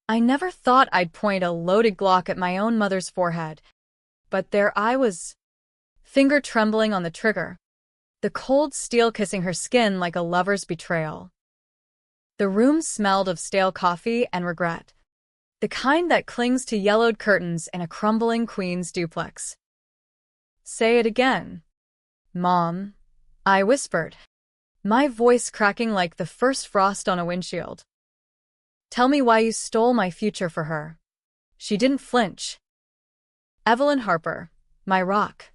I never thought I'd point a loaded Glock at my own mother's forehead, but there I was, finger trembling on the trigger, the cold steel kissing her skin like a lover's betrayal. The room smelled of stale coffee and regret, the kind that clings to yellowed curtains in a crumbling Queens duplex. "Say it again, Mom," I whispered, my voice cracking like the first frost on a windshield. "Tell me why you stole my future for her." She didn't flinch. Evelyn Harper, my rock,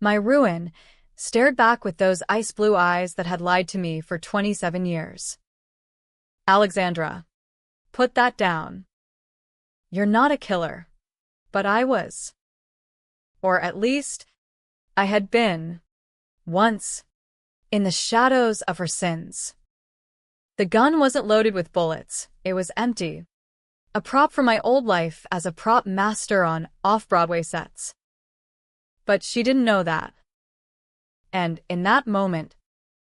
my ruin, stared back with those ice-blue eyes that had lied to me for 27 years. "Alexandra, put that down. You're not a killer, but I was. Or at least, I had been, once, in the shadows of her sins." The gun wasn't loaded with bullets, it was empty. A prop from my old life as a prop master on off-Broadway sets. But she didn't know that. And in that moment,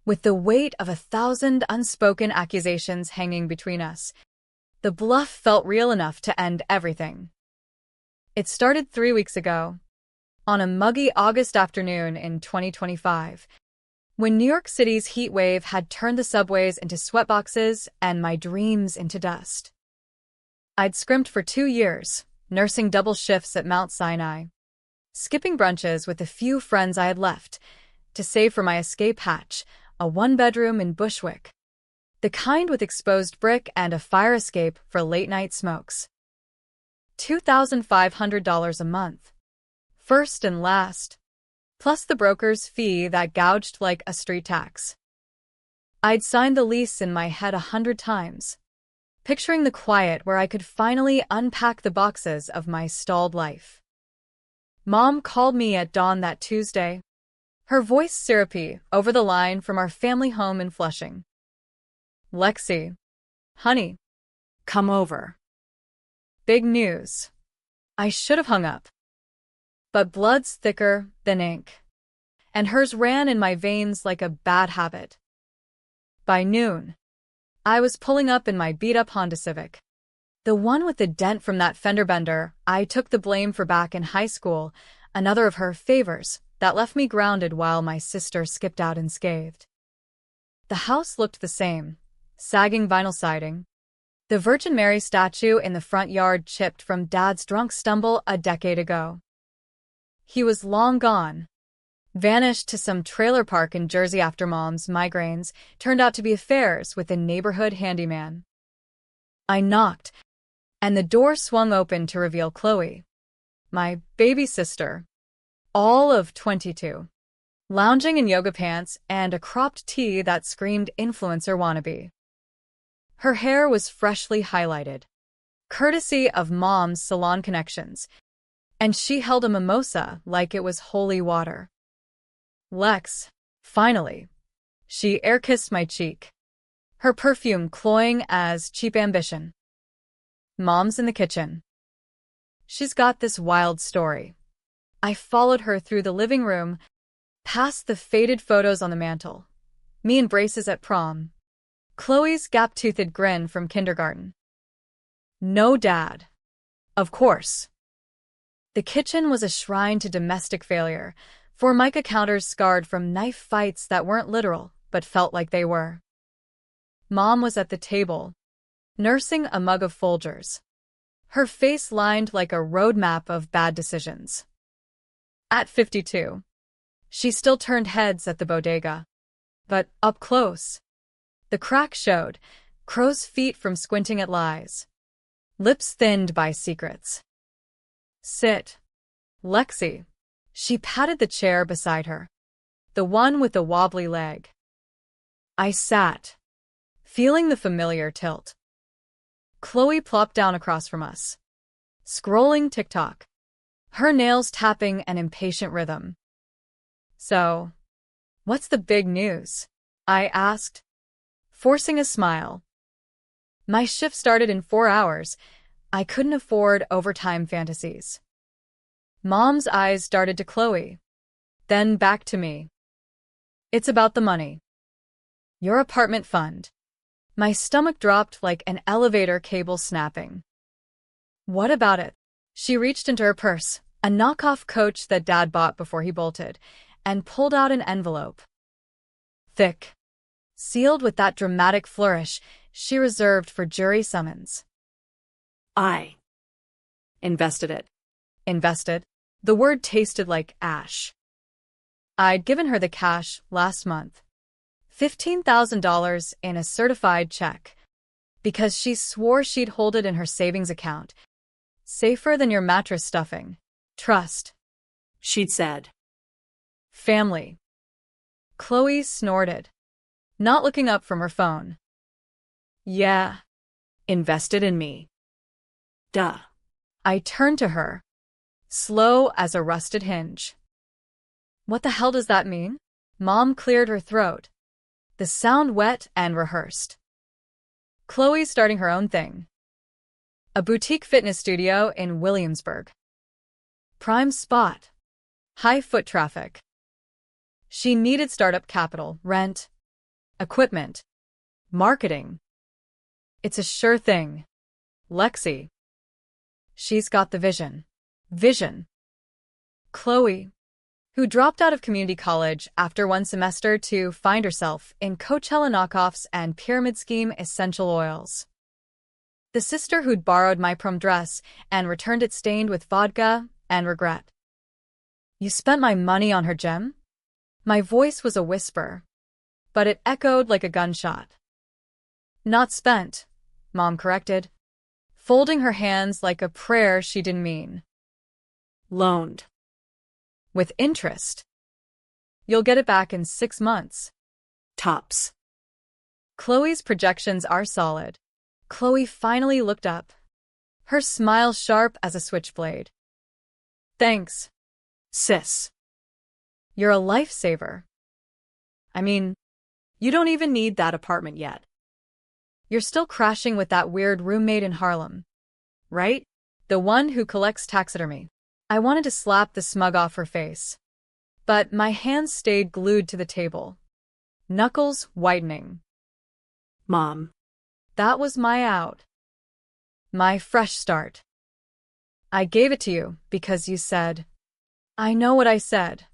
with the weight of 1,000 unspoken accusations hanging between us, the bluff felt real enough to end everything. It started 3 weeks ago, on a muggy August afternoon in 2025, when New York City's heat wave had turned the subways into sweatboxes and my dreams into dust. I'd scrimped for 2 years, nursing double shifts at Mount Sinai, skipping brunches with the few friends I had left, to save for my escape hatch, a one-bedroom in Bushwick, the kind with exposed brick and a fire escape for late-night smokes. $2,500 a month, first and last, plus the broker's fee that gouged like a street tax. I'd signed the lease in my head 100 times, picturing the quiet where I could finally unpack the boxes of my stalled life. Mom called me at dawn that Tuesday, her voice syrupy over the line from our family home in Flushing. "Lexi, honey, come over." Big news. I should have hung up. But blood's thicker than ink, and hers ran in my veins like a bad habit. By noon, I was pulling up in my beat-up Honda Civic, the one with the dent from that fender bender I took the blame for back in high school, another of her favors that left me grounded while my sister skipped out unscathed. The house looked the same, sagging vinyl siding, the Virgin Mary statue in the front yard chipped from Dad's drunk stumble a decade ago. He was long gone, vanished to some trailer park in Jersey after Mom's migraines turned out to be affairs with a neighborhood handyman. I knocked, and the door swung open to reveal Chloe, my baby sister, all of 22, lounging in yoga pants and a cropped tee that screamed influencer wannabe. Her hair was freshly highlighted, courtesy of Mom's salon connections, and she held a mimosa like it was holy water. "Lex, finally." She air-kissed my cheek, her perfume cloying as cheap ambition. "Mom's in the kitchen. She's got this wild story." I followed her through the living room, past the faded photos on the mantel, me in braces at prom, Chloe's gap-toothed grin from kindergarten. No dad. Of course. The kitchen was a shrine to domestic failure, Formica counters scarred from knife fights that weren't literal, but felt like they were. Mom was at the table, nursing a mug of Folgers, her face lined like a roadmap of bad decisions. At 52, she still turned heads at the bodega, but up close, the crack showed, crow's feet from squinting at lies, lips thinned by secrets. "Sit, Lexi." She patted the chair beside her, the one with the wobbly leg. I sat, feeling the familiar tilt. Chloe plopped down across from us, scrolling TikTok, her nails tapping an impatient rhythm. "So, what's the big news?" I asked, forcing a smile. My shift started in 4 hours. I couldn't afford overtime fantasies. Mom's eyes darted to Chloe, then back to me. "It's about the money. Your apartment fund." My stomach dropped like an elevator cable snapping. What about it? She reached into her purse, a knockoff Coach that Dad bought before he bolted, and pulled out an envelope. Thick, sealed with that dramatic flourish she reserved for jury summons. I invested it. Invested? The word tasted like ash. I'd given her the cash last month. $15,000 in a certified check. Because she swore she'd hold it in her savings account. Safer than your mattress stuffing. Trust, She'd said. family. Chloe snorted, not looking up from her phone. Yeah, Invested in me. Duh. I turned to her, slow as a rusted hinge. What the hell does that mean? Mom cleared her throat, the sound wet and rehearsed. Chloe's starting her own thing. A boutique fitness studio in Williamsburg. Prime spot. High foot traffic. She needed startup capital, rent, equipment, marketing. It's a sure thing. Lexi. She's got the vision. Vision. Chloe, who dropped out of community college after one semester to find herself in Coachella knockoffs and pyramid scheme essential oils. The sister who'd borrowed my prom dress and returned it stained with vodka and regret. You spent my money on her gem? My voice was a whisper, but it echoed like a gunshot. Not spent, Mom corrected, folding her hands like a prayer she didn't mean. Loaned. With interest. You'll get it back in 6 months. Tops. Chloe's projections are solid. Chloe finally looked up, her smile sharp as a switchblade. Thanks, Sis. you're a lifesaver. I mean, you don't even need that apartment yet. You're still crashing with that weird roommate in Harlem, right? The one who collects taxidermy. I wanted to slap the smug off her face, but my hands stayed glued to the table, knuckles whitening. Mom. That was my out. My fresh start. I gave it to you because you said. I know what I said.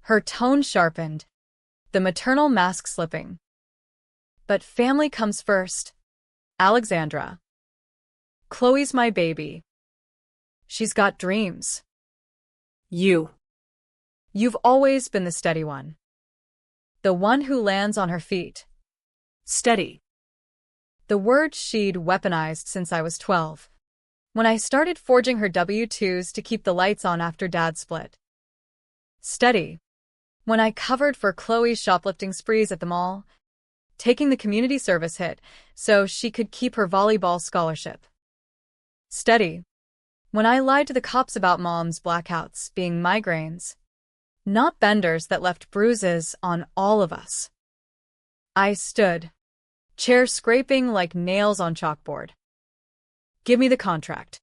Her tone sharpened, the maternal mask slipping. But family comes first. Alexandra. Chloe's my baby. She's got dreams. You've always been the steady one. The one who lands on her feet. Steady. The word she'd weaponized since I was 12. When I started forging her W-2s to keep the lights on after Dad split. Steady. When I covered for Chloe's shoplifting sprees at the mall, taking the community service hit so she could keep her volleyball scholarship. Steady. When I lied to the cops about Mom's blackouts being migraines, not benders that left bruises on all of us. I stood, chair scraping like nails on chalkboard. Give me the contract.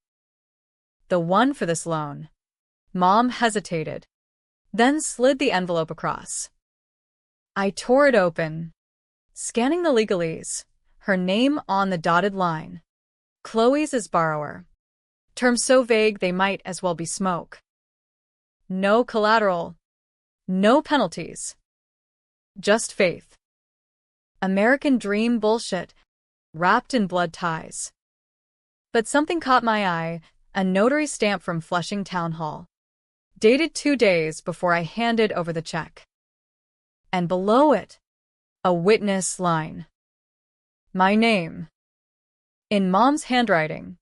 The one for this loan. Mom hesitated, then slid the envelope across. I tore it open, scanning the legalese, her name on the dotted line. Chloe's as borrower. Terms so vague they might as well be smoke. No collateral. No penalties. Just faith. American dream bullshit, wrapped in blood ties. But something caught my eye, a notary stamp from Flushing Town Hall. Dated 2 days before I handed over the check. And below it, a witness line. My name. In Mom's handwriting.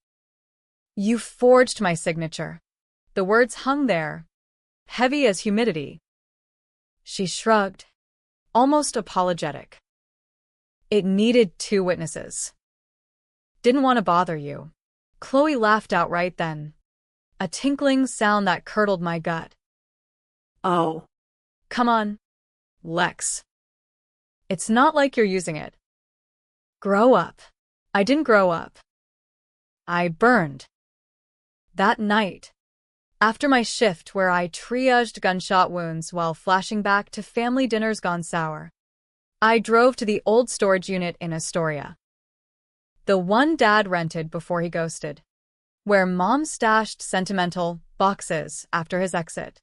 You forged my signature. The words hung there, heavy as humidity. She shrugged, almost apologetic. It needed 2 witnesses. Didn't want to bother you. Chloe laughed outright then, a tinkling sound that curdled my gut. Oh. Come on, Lex. It's not like you're using it. Grow up. I didn't grow up. I burned. That night, after my shift where I triaged gunshot wounds while flashing back to family dinners gone sour, I drove to the old storage unit in Astoria. The one Dad rented before he ghosted. where Mom stashed sentimental boxes after his exit.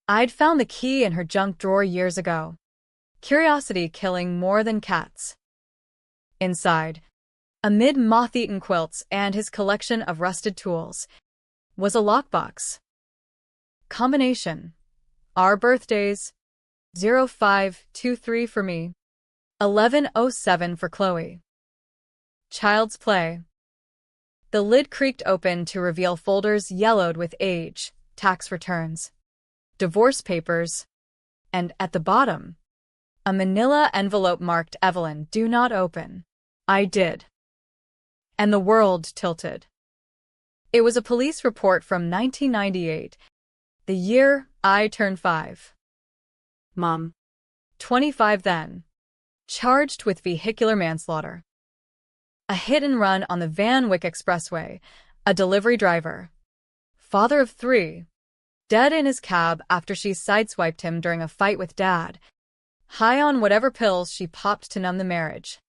I'd found the key in her junk drawer years ago, curiosity killing more than cats. Inside, amid moth-eaten quilts and his collection of rusted tools, was a lockbox. Combination: our birthdays, 0523 for me, 1107 for Chloe. Child's play. The lid creaked open to reveal folders yellowed with age, tax returns, divorce papers, and at the bottom, a manila envelope marked "Evelyn, do not open." I did. And the world tilted. It was a police report from 1998, the year I turned 5. Mom. 25 then. Charged with vehicular manslaughter. A hit and run on the Van Wyck Expressway, a delivery driver, father of 3, dead in his cab after she sideswiped him during a fight with Dad, high on whatever pills she popped to numb the marriage.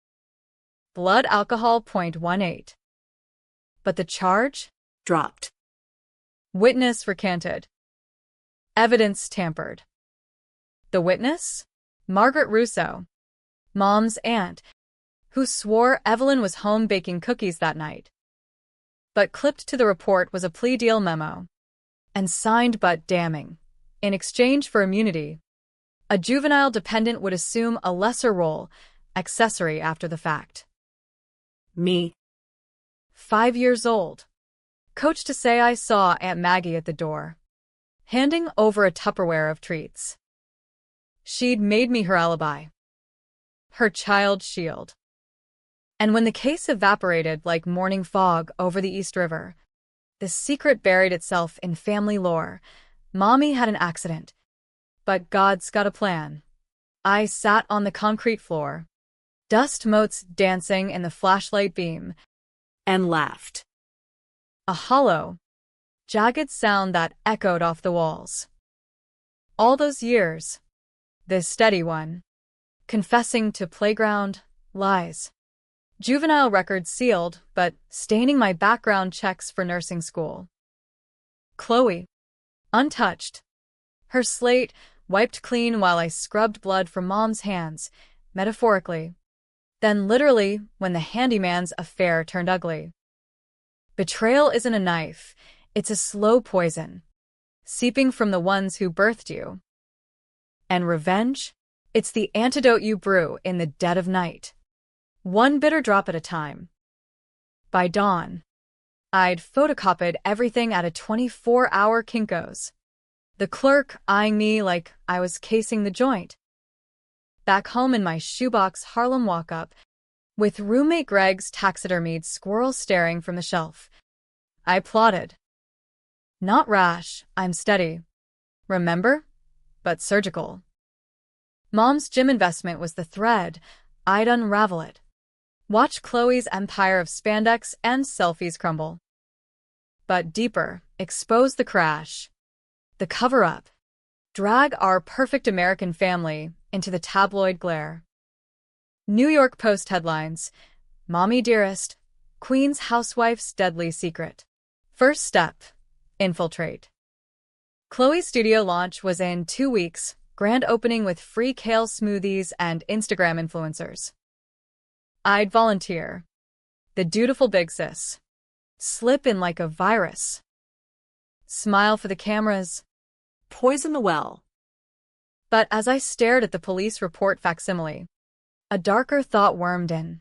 Blood alcohol .18. But the charge? Dropped. Witness recanted. Evidence tampered. The witness? Margaret Russo, Mom's aunt, who swore Evelyn was home baking cookies that night. But clipped to the report was a plea deal memo, and signed but damning. In exchange for immunity, a juvenile dependent would assume a lesser role, accessory after the fact. Me. 5 years old. Coach to say I saw Aunt Maggie at the door, handing over a Tupperware of treats. She'd made me her alibi, her child shield. And when the case evaporated like morning fog over the East River, the secret buried itself in family lore. Mommy had an accident, but God's got a plan. I sat on the concrete floor, dust motes dancing in the flashlight beam, And laughed. a hollow, jagged sound that echoed off the walls. All those years, this steady one, confessing to playground lies. Juvenile records sealed, but staining my background checks for nursing school. Chloe, untouched. Her slate wiped clean while I scrubbed blood from Mom's hands, metaphorically. Then literally, when the handyman's affair turned ugly. Betrayal isn't a knife, it's a slow poison, seeping from the ones who birthed you. And revenge? It's the antidote you brew in the dead of night, one bitter drop at a time. By dawn, I'd photocopied everything at a 24-hour Kinko's, the clerk eyeing me like I was casing the joint. Back home in my shoebox Harlem walk-up, with roommate Greg's taxidermied squirrel staring from the shelf, I plotted. Not rash, I'm steady. Remember? But surgical. Mom's gym investment was the thread. I'd unravel it. Watch Chloe's empire of spandex and selfies crumble. But deeper, expose the crash, the cover-up, drag our perfect American family into the tabloid glare. New York Post headlines: Mommy Dearest, Queen's Housewife's Deadly Secret. First step: infiltrate. Chloe's studio launch was in 2 weeks, grand opening with free kale smoothies and Instagram influencers. I'd volunteer. The dutiful big sis. Slip in like a virus. Smile for the cameras. Poison the well. But as I stared at the police report facsimile, a darker thought wormed in.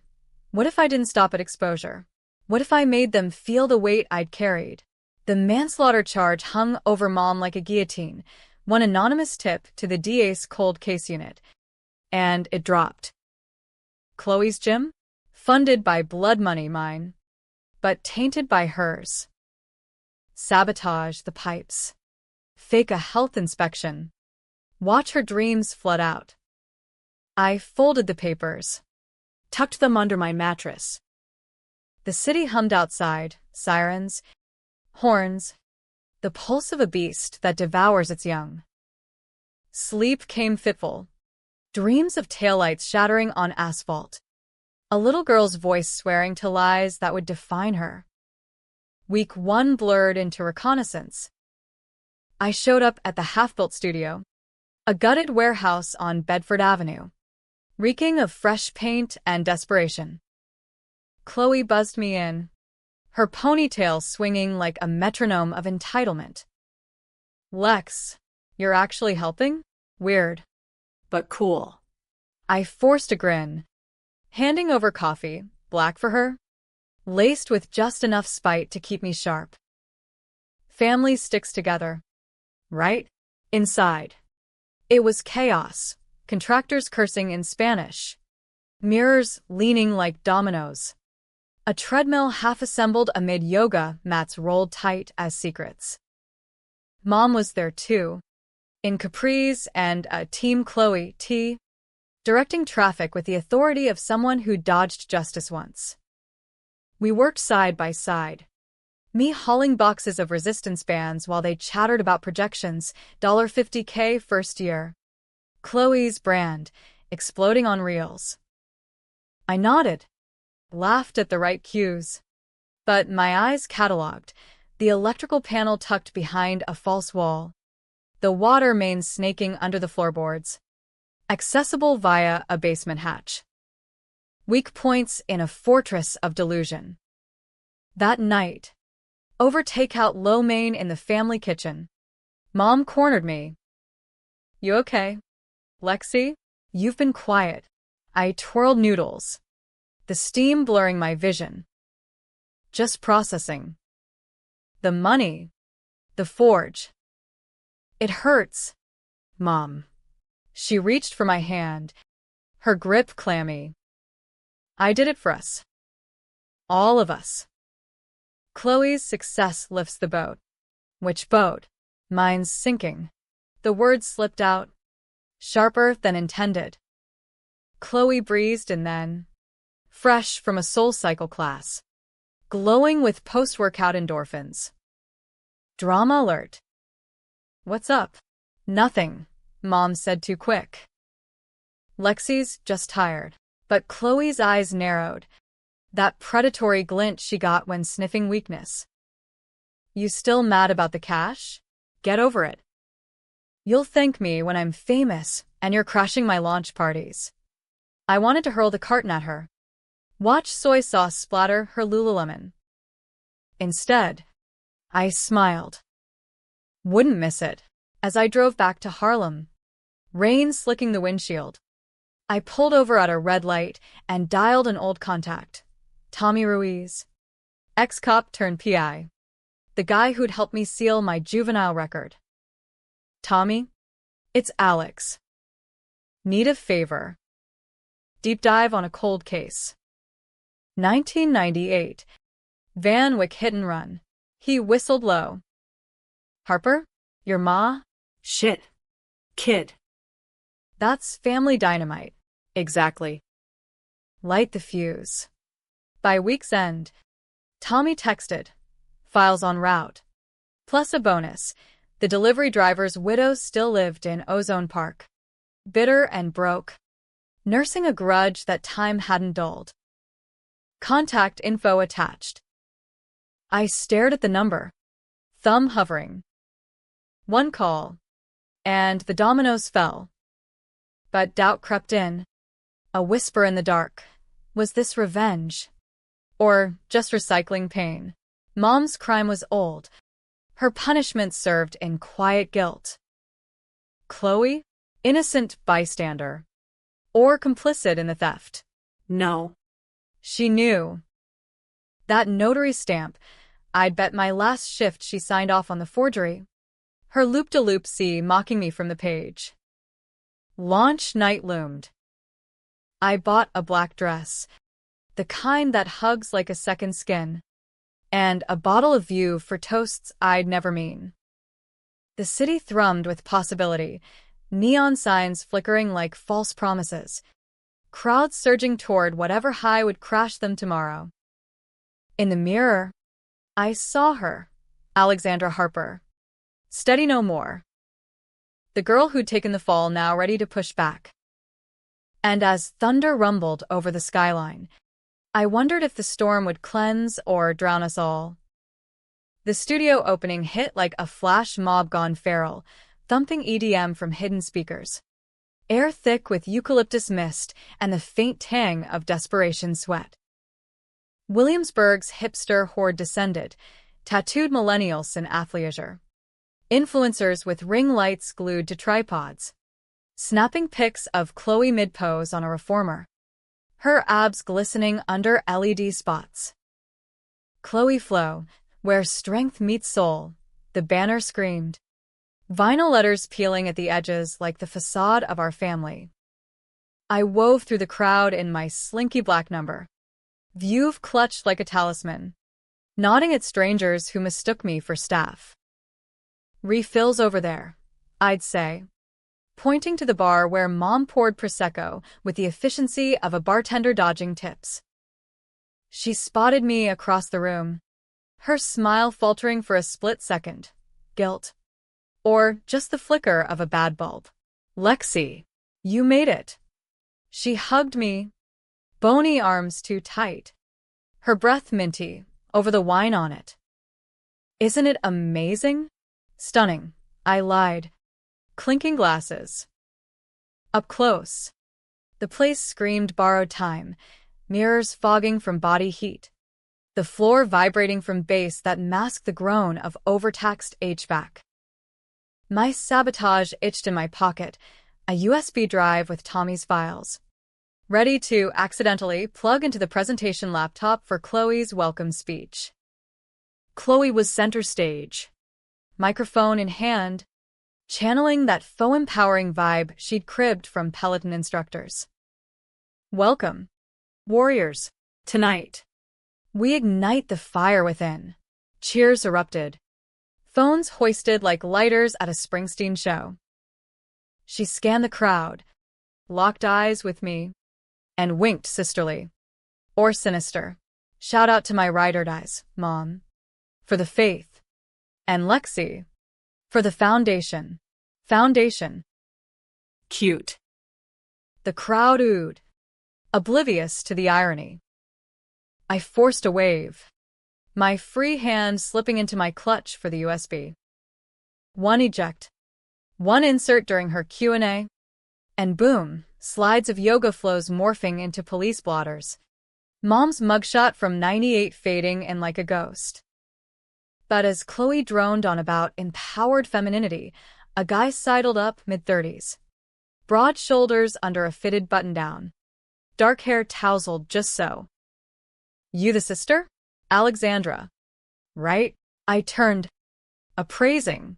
What if I didn't stop at exposure? What if I made them feel the weight I'd carried? The manslaughter charge hung over Mom like a guillotine, one anonymous tip to the DA's cold case unit. And it dropped. Chloe's gym? Funded by blood money, mine, but tainted by hers. Sabotage the pipes. Fake a health inspection. Watch her dreams flood out. I folded the papers, Tucked them under my mattress. The city hummed outside, sirens, horns, the pulse of a beast that devours its young. Sleep came fitful, dreams of taillights shattering on asphalt, a little girl's voice swearing to lies that would define her. Week 1 blurred into reconnaissance. I showed up at the half-built studio, a gutted warehouse on Bedford Avenue, reeking of fresh paint and desperation. Chloe buzzed me in, her ponytail swinging like a metronome of entitlement. Lex, you're actually helping? Weird. But cool. I forced a grin, handing over coffee, black for her, laced with just enough spite to keep me sharp. Family sticks together, right? Inside, it was chaos, contractors cursing in Spanish, mirrors leaning like dominoes, a treadmill half-assembled amid yoga mats rolled tight as secrets. Mom was there too, in capris and a Team Chloe tee, directing traffic with the authority of someone who dodged justice once. We worked side by side, me hauling boxes of resistance bands while they chattered about projections, $50K first year. Chloe's brand, exploding on reels. I nodded, laughed at the right cues. But my eyes cataloged, the electrical panel tucked behind a false wall, the water main snaking under the floorboards, accessible via a basement hatch. Weak points in a fortress of delusion. That night, over takeout lo mein in the family kitchen, Mom cornered me. You okay, Lexi? You've been quiet. I twirled noodles, the steam blurring my vision. Just processing. The money. The forge. It hurts, Mom. She reached for my hand, her grip clammy. I did it for us. All of us. Chloe's success lifts the boat. Which boat? Mine's sinking. The words slipped out, sharper than intended. Chloe breezed and then, fresh from a SoulCycle class, glowing with post-workout endorphins. Drama alert. What's up? Nothing, Mom said too quick. Lexi's just tired. But Chloe's eyes narrowed, that predatory glint she got when sniffing weakness. You still mad about the cash? Get over it. You'll thank me when I'm famous and you're crashing my launch parties. I wanted to hurl the carton at her. Watch soy sauce splatter her Lululemon. Instead, I smiled. Wouldn't miss it. As I drove back to Harlem, rain slicking the windshield, I pulled over at a red light and dialed an old contact. Tommy Ruiz. Ex-cop turned PI. The guy who'd helped me seal my juvenile record. Tommy? It's Alex. Need a favor. Deep dive on a cold case. 1998. Van Wyck hit and run. He whistled low. Harper? Your ma? Shit. Kid. That's family dynamite. Exactly. Light the fuse. By week's end, Tommy texted, files en route. Plus a bonus, the delivery driver's widow still lived in Ozone Park. Bitter and broke, nursing a grudge that time hadn't dulled. Contact info attached. I stared at the number, thumb hovering. One call, and the dominoes fell. But doubt crept in, a whisper in the dark. Was this revenge? Or just recycling pain? Mom's crime was old. Her punishment served in quiet guilt. Chloe? Innocent bystander. Or complicit in the theft? No. She knew. That notary stamp, I'd bet my last shift she signed off on the forgery. Her loop-de-loop-see mocking me from the page. Launch night loomed. I bought a black dress, the kind that hugs like a second skin, and a bottle of View for toasts I'd never mean. The city thrummed with possibility, neon signs flickering like false promises, crowds surging toward whatever high would crash them tomorrow. In the mirror, I saw her, Alexandra Harper. Steady no more. The girl who'd taken the fall now ready to push back. And as thunder rumbled over the skyline, I wondered if the storm would cleanse or drown us all. The studio opening hit like a flash mob gone feral, thumping EDM from hidden speakers. Air thick with eucalyptus mist and the faint tang of desperation sweat. Williamsburg's hipster horde descended, tattooed millennials in athleisure. Influencers with ring lights glued to tripods. Snapping pics of Chloe mid-pose on a reformer. Her abs glistening under LED spots. Chloe Flow, where strength meets soul, the banner screamed. Vinyl letters peeling at the edges like the facade of our family. I wove through the crowd in my slinky black number. View clutched like a talisman, nodding at strangers who mistook me for staff. Refills over there, I'd say, pointing to the bar where Mom poured Prosecco with the efficiency of a bartender dodging tips. She spotted me across the room, her smile faltering for a split second. Guilt. Or just the flicker of a bad bulb. Lexi, you made it. She hugged me, bony arms too tight. Her breath minty, over the wine on it. Isn't it amazing? Stunning, I lied. Clinking glasses. Up close. The place screamed borrowed time, mirrors fogging from body heat. The floor vibrating from bass that masked the groan of overtaxed HVAC. My sabotage itched in my pocket, a USB drive with Tommy's files. Ready to accidentally plug into the presentation laptop for Chloe's welcome speech. Chloe was center stage, microphone in hand, channeling that faux empowering vibe she'd cribbed from Peloton instructors. Welcome, warriors. Tonight, we ignite the fire within. Cheers erupted. Phones hoisted like lighters at a Springsteen show. She scanned the crowd, locked eyes with me, and winked sisterly. Or sinister. Shout out to my ride-or-dies, Mom. For the faith. And Lexi. For the foundation. Foundation. Cute. The crowd oohed, oblivious to the irony. I forced a wave, my free hand slipping into my clutch for the USB. One eject, one insert during her Q&A, and boom, slides of yoga flows morphing into police blotters. Mom's mugshot from '98 fading in like a ghost. But as Chloe droned on about empowered femininity, a guy sidled up mid-30s. Broad shoulders under a fitted button-down. Dark hair tousled just so. You the sister? Alexandra. Right? I turned. Appraising.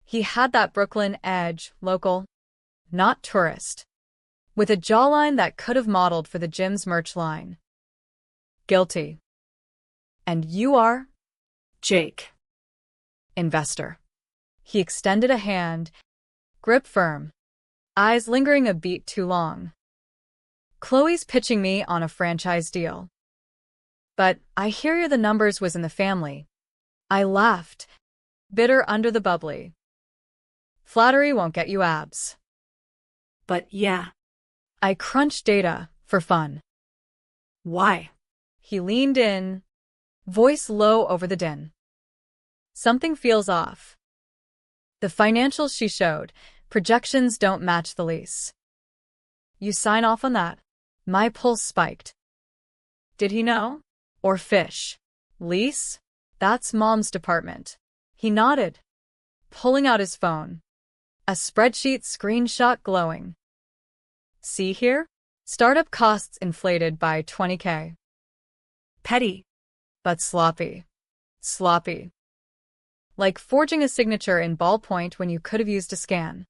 He had that Brooklyn edge, local, not tourist, with a jawline that could have modeled for the gym's merch line. Guilty. And you are? Jake. Investor. He extended a hand, grip firm, eyes lingering a beat too long. Chloe's pitching me on a franchise deal. But I hear you the numbers was in the family. I laughed, bitter under the bubbly. Flattery won't get you abs. But yeah. I crunched data for fun. Why? He leaned in, voice low over the din. Something feels off. The financials she showed, projections don't match the lease. You sign off on that? My pulse spiked. Did he know? Or fish? Lease? That's Mom's department. He nodded, pulling out his phone. A spreadsheet screenshot glowing. See here? Startup costs inflated by $20K. Petty, but sloppy. Sloppy. Like forging a signature in ballpoint when you could have used a scan.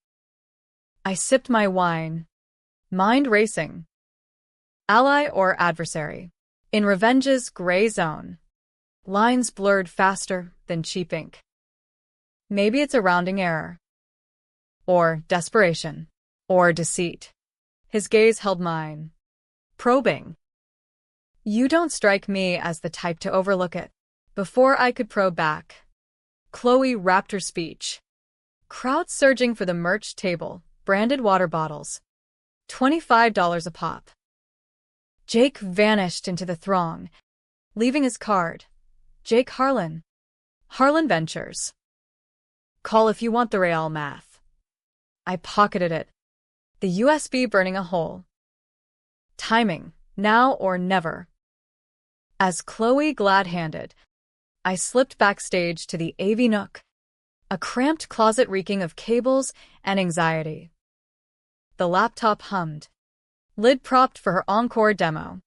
I sipped my wine, mind racing. Ally or adversary? In revenge's gray zone. Lines blurred faster than cheap ink. Maybe it's a rounding error. Or desperation. Or deceit. His gaze held mine. Probing. You don't strike me as the type to overlook it. Before I could probe back, Chloe wrapped her speech. Crowd surging for the merch table, branded water bottles. $25 a pop. Jake vanished into the throng, leaving his card. Jake Harlan. Harlan Ventures. Call if you want the real math. I pocketed it. The USB burning a hole. Timing, now or never. As Chloe glad-handed, I slipped backstage to the AV nook, a cramped closet reeking of cables and anxiety. The laptop hummed. Lid propped for her encore demo.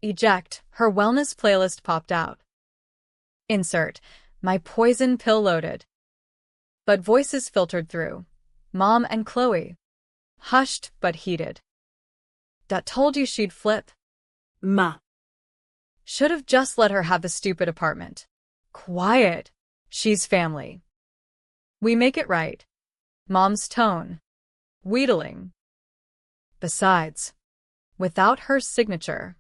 Eject, her wellness playlist popped out. Insert, my poison pill loaded. But voices filtered through. Mom and Chloe. Hushed but heated. Dat told you she'd flip. Ma. Should have just let her have the stupid apartment. Quiet. She's family. We make it right. Mom's tone. Wheedling. Besides, without her signature,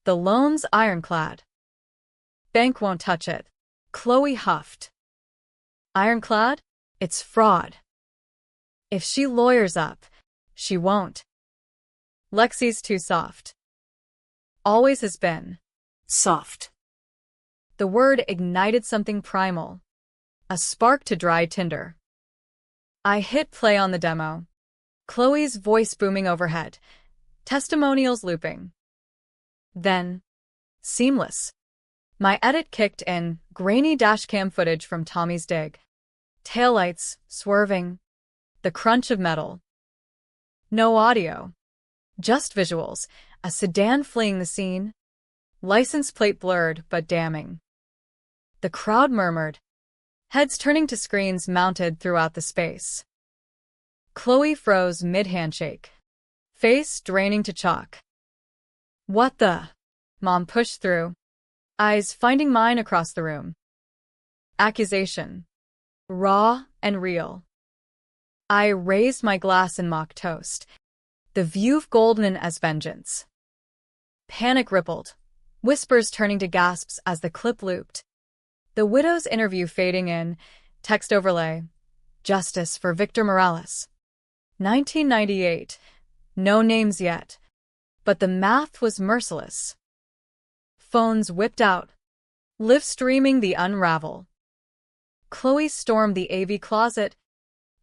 the loan's ironclad. Bank won't touch it. Chloe huffed. Ironclad? It's fraud. If she lawyers up, she won't. Lexi's too soft. Always has been. Soft. The word ignited something primal. A spark to dry tinder. I hit play on the demo. Chloe's voice booming overhead. Testimonials looping. Then, seamless. My edit kicked in grainy dashcam footage from Tommy's dig. Taillights swerving. The crunch of metal. No audio. Just visuals. A sedan fleeing the scene. License plate blurred but damning. The crowd murmured. Heads turning to screens mounted throughout the space. Chloe froze mid-handshake. Face draining to chalk. What the? Mom pushed through. Eyes finding mine across the room. Accusation. Raw and real. I raised my glass in mock toast. The view of golden as vengeance. Panic rippled. Whispers turning to gasps as the clip looped. The widow's interview fading in. Text overlay. Justice for Victor Morales. 1998. No names yet. But the math was merciless. Phones whipped out. Live streaming the unravel. Chloe stormed the AV closet,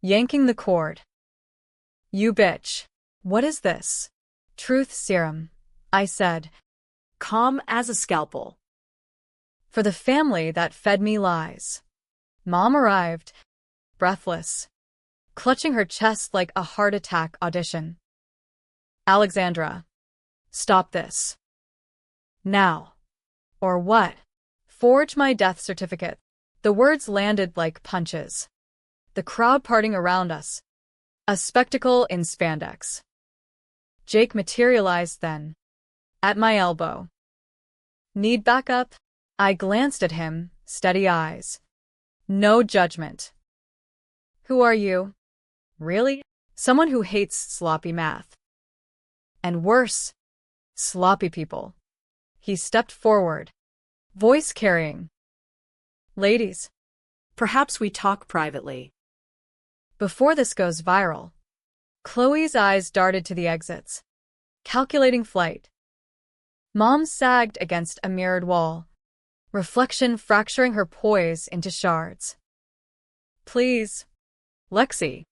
yanking the cord. You bitch. What is this? Truth serum, I said. Calm as a scalpel. For the family that fed me lies. Mom arrived, breathless, clutching her chest like a heart attack audition. Alexandra, stop this. Now. Or what? Forge my death certificate. The words landed like punches. The crowd parting around us. A spectacle in spandex. Jake materialized then. At my elbow. Need backup? I glanced at him, steady eyes. No judgment. Who are you? Really? Someone who hates sloppy math. And worse, sloppy people. He stepped forward, voice carrying. Ladies, Perhaps we talk privately. before this goes viral. Chloe's eyes darted to the exits, calculating flight. Mom sagged against a mirrored wall, reflection fracturing her poise into shards. Please, Lexi.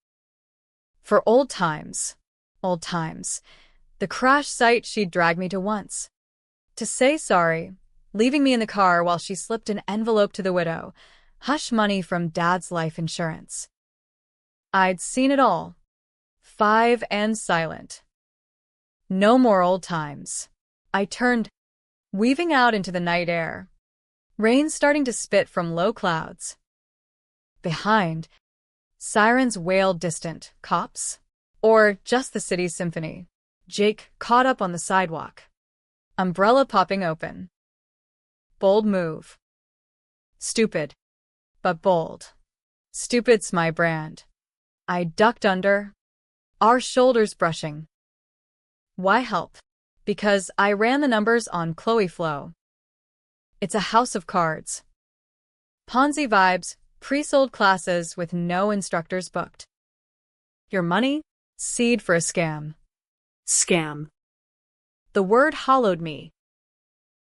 For old times, the crash site she'd dragged me to once. To say sorry, leaving me in the car while she slipped an envelope to the widow, hush money from Dad's life insurance. I'd seen it all. 5 and silent. No more old times. I turned, weaving out into the night air. Rain starting to spit from low clouds. Behind, sirens wailed distant. Cops? Or just the city's symphony. Jake caught up on the sidewalk. Umbrella popping open. Bold move. Stupid. But bold. Stupid's my brand. I ducked under. Our shoulders brushing. Why help? Because I ran the numbers on Chloe Flow. It's a house of cards. Ponzi vibes, pre-sold classes with no instructors booked. Your money? Seed for a scam. Scam. The word hollowed me.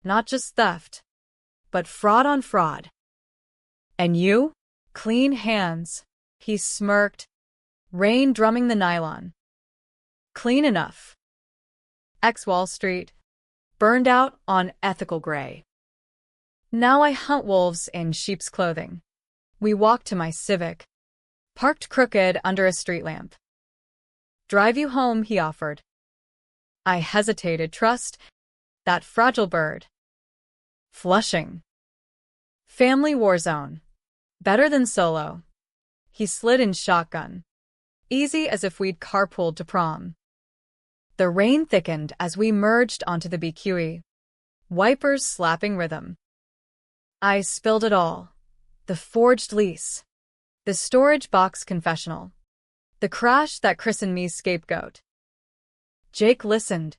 Not just theft, but fraud on fraud. And you? Clean hands. He smirked, rain drumming the nylon. Clean enough. Ex-Wall Street. Burned out on ethical gray. Now I hunt wolves in sheep's clothing. We walked to my Civic, parked crooked under a street lamp. Drive you home, he offered. I hesitated. Trust that fragile bird. Flushing. Family war zone. Better than solo. He slid in shotgun. Easy as if we'd carpooled to prom. The rain thickened as we merged onto the BQE. Wipers slapping rhythm. I spilled it all. The forged lease. The storage box confessional. The crash that christened me scapegoat. Jake listened.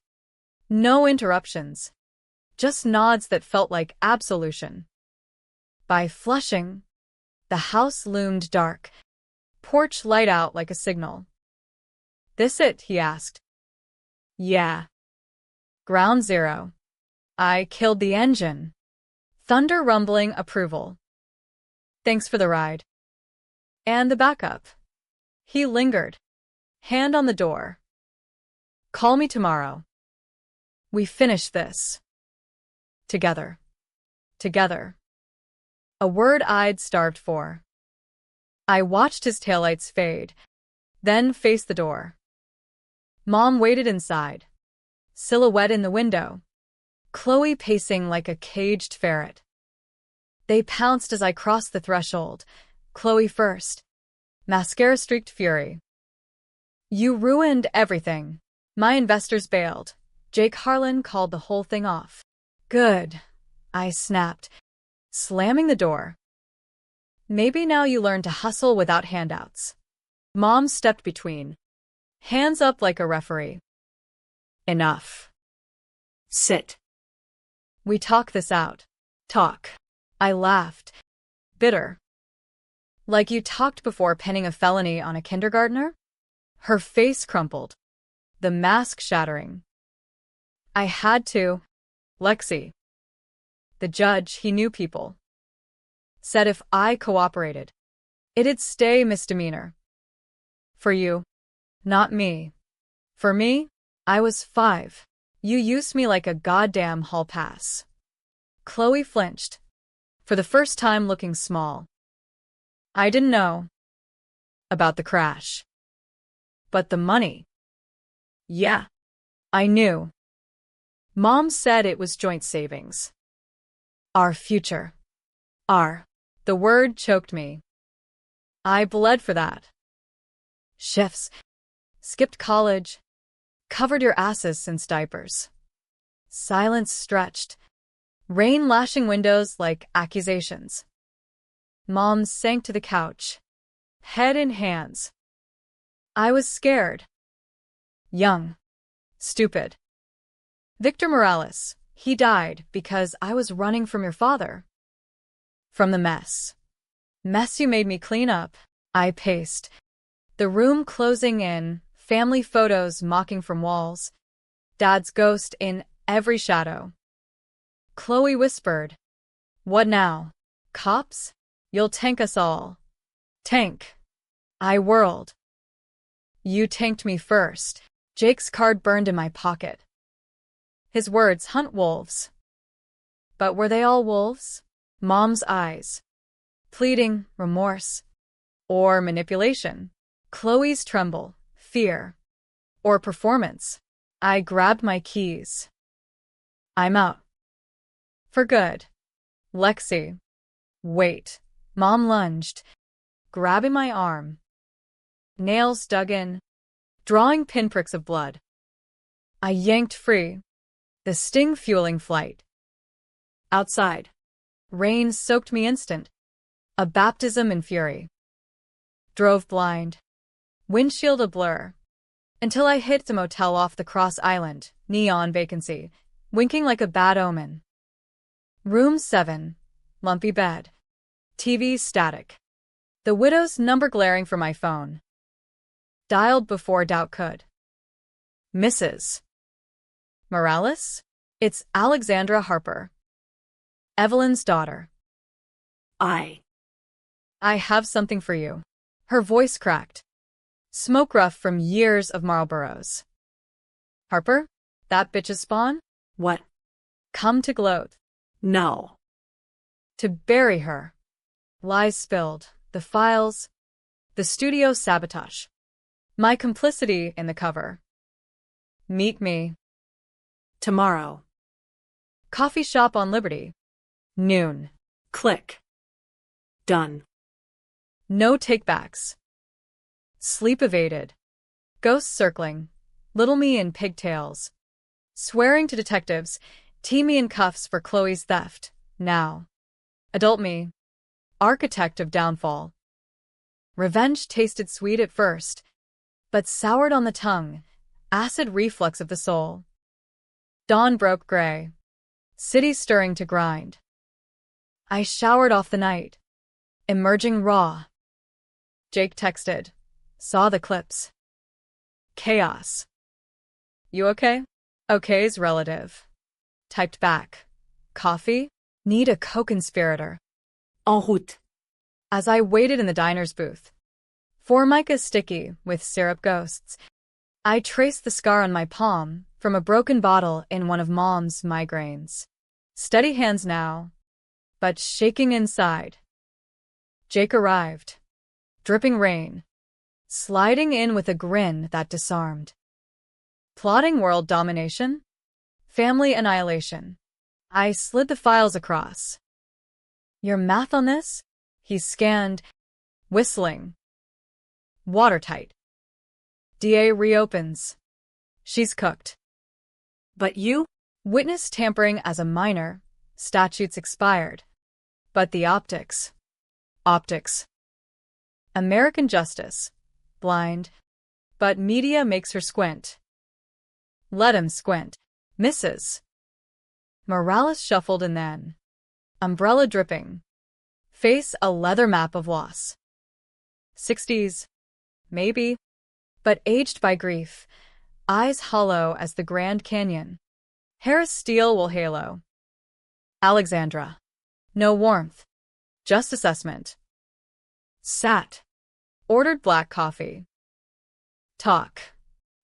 No interruptions. Just nods that felt like absolution. By Flushing, the house loomed dark. Porch light out like a signal. This it? He asked. Yeah. Ground zero. I killed the engine. Thunder rumbling approval. Thanks for the ride. And the backup. He lingered. Hand on the door. Call me tomorrow. We finish this. Together. Together. A word I'd starved for. I watched his taillights fade, then faced the door. Mom waited inside. Silhouette in the window. Chloe pacing like a caged ferret. They pounced as I crossed the threshold. Chloe first. Mascara-streaked fury. You ruined everything. My investors bailed. Jake Harlan called the whole thing off. Good, I snapped, slamming the door. Maybe now you learn to hustle without handouts. Mom stepped between. Hands up like a referee. Enough. Sit. We talk this out. Talk. I laughed. Bitter. Like you talked before penning a felony on a kindergartner? Her face crumpled. The mask shattering. I had to. Lexi. The judge, he knew people. Said if I cooperated, it'd stay misdemeanor. For you. Not me. For me, I was 5. You used me like a goddamn hall pass. Chloe flinched. For the first time looking small. I didn't know. About the crash. But the money. Yeah. I knew. Mom said it was joint savings. Our future. Our. The word choked me. I bled for that. Shifts. Skipped college. Covered your asses since diapers. Silence stretched. Rain lashing windows like accusations. Mom sank to the couch. Head in hands. I was scared. Young. Stupid. Victor Morales, he died because I was running from your father. From the mess. Mess you made me clean up, I paced. The room closing in, family photos mocking from walls. Dad's ghost in every shadow. Chloe whispered. What now? Cops? You'll tank us all. Tank. I whirled. You tanked me first. Jake's card burned in my pocket. His words, hunt wolves. But were they all wolves? Mom's eyes. Pleading, remorse. Or manipulation. Chloe's tremble, fear. Or performance. I grabbed my keys. I'm out. For good. Lexi. Wait. Mom lunged, grabbing my arm. Nails dug in, drawing pinpricks of blood. I yanked free, the sting fueling flight. Outside. Rain soaked me instant. A baptism in fury. Drove blind. Windshield a blur. Until I hit the motel off the Cross Island, neon vacancy, winking like a bad omen. Room 7. Lumpy bed. TV static. The widow's number glaring from my phone. Dialed before doubt could. Mrs. Morales? It's Alexandra Harper. Evelyn's daughter. I. I have something for you. Her voice cracked. Smoke rough from years of Marlboros. Harper? That bitch's spawn? What? Come to gloat. No. To bury her. Lies spilled. The files. The studio sabotage. My complicity in the cover. Meet me. Tomorrow. Coffee shop on Liberty. Noon. Click. Done. No takebacks. Sleep evaded. Ghosts circling. Little me in pigtails. Swearing to detectives. Tea me in cuffs for Chloe's theft. Now. Adult me. Architect of downfall. Revenge tasted sweet at first, but soured on the tongue. Acid reflux of the soul. Dawn broke gray. City stirring to grind. I showered off the night. Emerging raw. Jake texted. Saw the clips. Chaos. You okay? Okay's relative. Typed back. Coffee? Need a co-conspirator. En route. As I waited in the diner's booth. Formica sticky with syrup ghosts. I traced the scar on my palm from a broken bottle in one of Mom's migraines. Steady hands now, but shaking inside. Jake arrived. Dripping rain. Sliding in with a grin that disarmed. Plotting world domination? Family annihilation. I slid the files across. Your math on this? He scanned, whistling. Watertight. DA reopens. She's cooked. But you? Witness tampering as a minor. Statutes expired. But the optics. Optics. American justice. Blind. But media makes her squint. Let him squint. Misses. Morales shuffled and then. Umbrella dripping. Face a leather map of loss. 60s. Maybe. But aged by grief. Eyes hollow as the Grand Canyon. Harris Steel will halo. Alexandra. No warmth. Just assessment. Sat. Ordered black coffee. Talk.